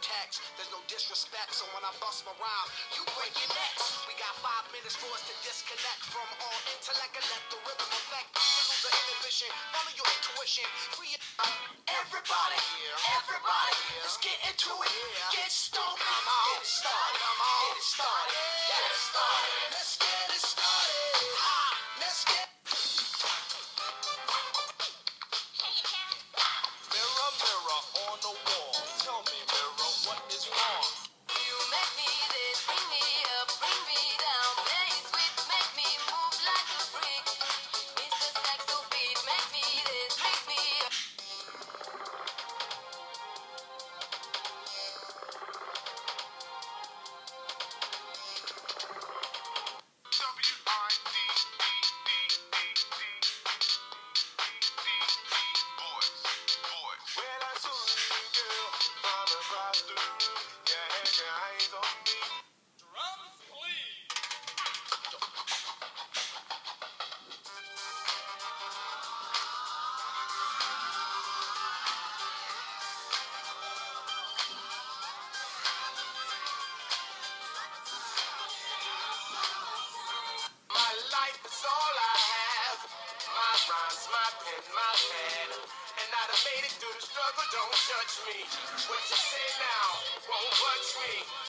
text. There's no disrespect, so when I bust my rhyme, you break your necks. We got 5 minutes for us to disconnect from all intellect and let the rhythm affect. To lose the inhibition, follow your intuition. Free it. Everybody, everybody, let's get into it. Get stoked, get it started, get it started, get it started. Let's get it started. Let's get. Mirror, mirror on the wall, tell me, mirror, what is wrong? You make me this, bring me up, bring me down. Play it sweet, make me move like a freak. Mr. Saxo beat, make me this, make me up. When I saw you, girl, from across the room, you had your eyes on me. Drums, please. My life is all I have. My rhymes, my pen, my pad. And I done made it through the struggle, don't judge me. What you say now won't budge me.